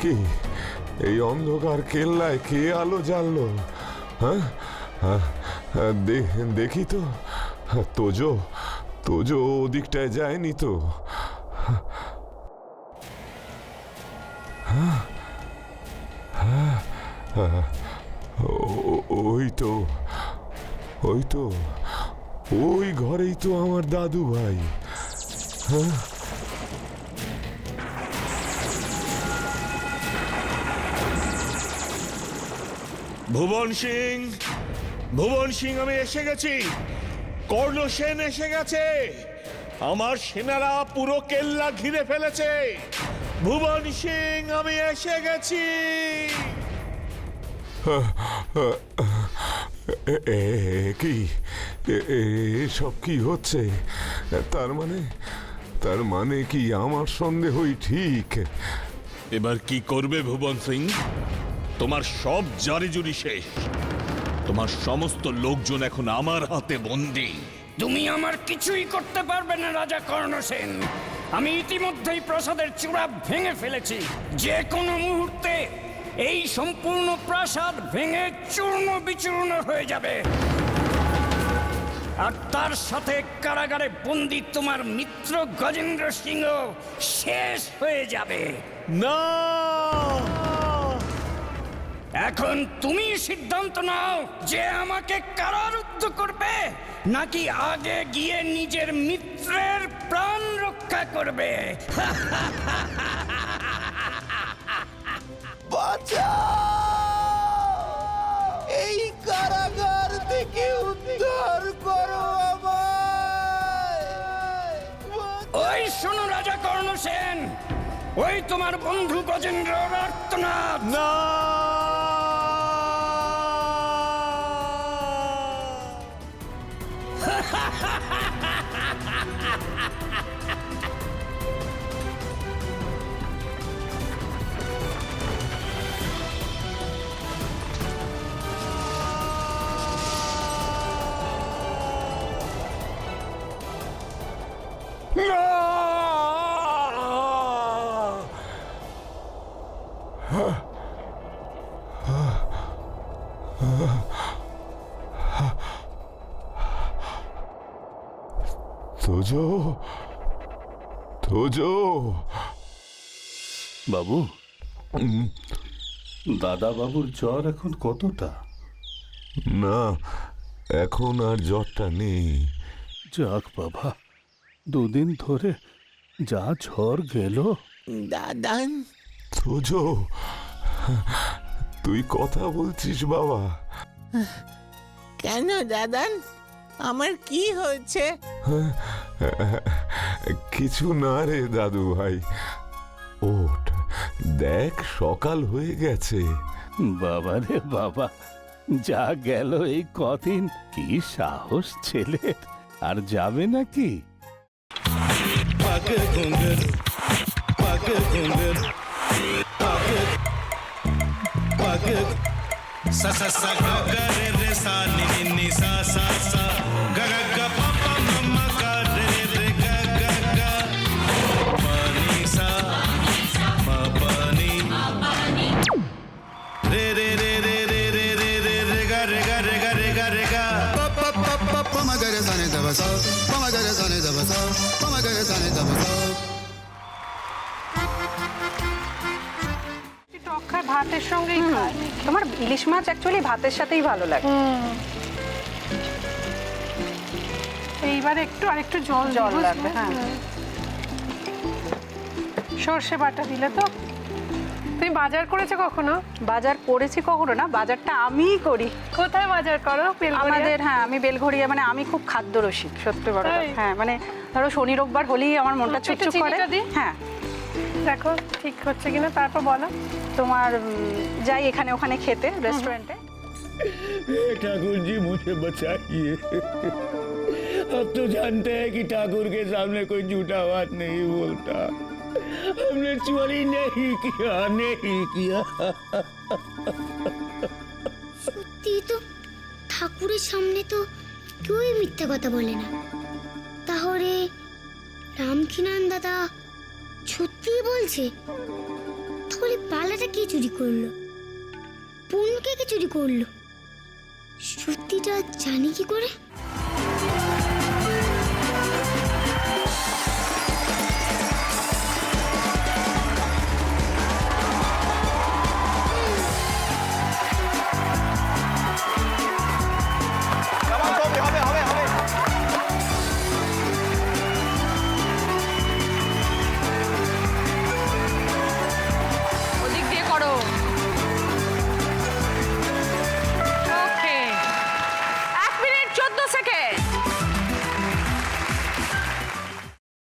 কি এই অন্ধকার কেল্লায় কে আলো জ্বাললো? হ্যাঁ, দেখি তো। তোজো তোজো ওদিকটায় যায়নি তো? ওই তো, ওই তো, ওই ঘরেই তো আমার দাদু ভাই। হ্যাঁ, ভুবন সিং, ভুবন সিং, আমি এসে গেছি। কর্ণ সেন এসে গেছে। আমার সেনারা পুরো কেল্লা ঘিরে ফেলেছে। ভুবন সিং, আমি এসে গেছি। কি সব কি হচ্ছে? তার মানে কি আমার সন্দেহই ঠিক? এবার কি করবে ভুবন সিং? তোমার সব জারিজুরি শেষ। তোমার সমস্ত লোকজন এখন আমার হাতে বন্দী। তুমি আমার কিছুই করতে পারবে না রাজা কর্ণ সেন। আমি ইতিমধ্যেই প্রাসাদের চূড়া ভেঙে ফেলেছি। যে কোনো মুহূর্তে এই সম্পূর্ণ প্রাসাদ ভেঙে চূর্ণ বিচূর্ণ হয়ে যাবে, আর তার সাথে কারাগারে বন্দী তোমার মিত্র গজেন্দ্র সিংহ শেষ হয়ে যাবে। না, এখন তুমি সিদ্ধান্ত নাও যে আমাকে কারারুদ্ধ করবে, নাকি আগে গিয়ে নিজের মিত্রের প্রাণ রক্ষা করবে। এই কারাগার থেকে উদ্ধার করো আমায়। ওই শোনো রাজা কর্ণ সেন, ওই তোমার বন্ধু গজেন্দ্রর আর্তনাদ। না, তোজো, তোজো। বাবু, দাদা বাবুর জ্বর এখন কতটা? না, এখন আর জ্বরটা নেই। যাক বাবা, দুদিন ধরে যা ঝড় গেল। দাদান, তোজো, তুই কথা বলছিস বাবা? কেন দাদান, আমার কি হয়েছে? কিছু না রে দাদু ভাই। ওঠ, দেখ সকাল হয়ে গেছে। বাবা রে বাবা, যা গেল এই কদিন, কি সাহস ছেলের! আর যাবে নাকি? sa sa sa ga ga re re sa ni ni ni sa sa sa ga ga ga pa pa ma ma ga re re ga ga ga pa ni sa ma pa ni re re re re re re re re re ga re ga re ga re ga re ga pa pa pa pa pa ma ga re sa ni da ba sa pa ma ga re sa ni da ba sa pa ma ga re sa ni da ba sa ভাতের সঙ্গেই খায়। তোমার ইলিশ মাছ actually ভাতের সাথেই ভালো লাগে। এইবার আরেকটু জল লাগবে। হ্যাঁ, সর্ষে বাটা দিলে তো। তুমি বাজার করেছো কখনো? বাজার করেছি কখনো না, বাজারটা আমিই করি। কোথায় বাজার করো? আমাদের, হ্যাঁ, আমি বেলঘড়িয়া। মানে আমি খুব খাদ্য রসিক, সত্যি বড়। হ্যাঁ, মানে ধরো শনি রোববার হলেই আমার মনটা চুপচুপ করে। হ্যাঁ, দেখো ঠিক হচ্ছে কিনা, তারপর বলো। তোমার যাই এখানে ওখানে খেতে, रेस्टोरेंट है। ठाकुर जी मुझे बचाइए। अब तो जानते हैं कि ठाकुर के सामने कोई झूठा बात नहीं बोलता। हमने चोरी नहीं किया, नहीं किया। সত্যি তো, ঠাকুরের সামনে তো কেউই মিথ্যা কথা বলে না। তাহলে রামকিনান দাদা সত্যিই বলছে? তাহলে পালাটা কে চুরি করলো? পুনকে কে চুরি করলো? সত্যিটা জানি কি করে?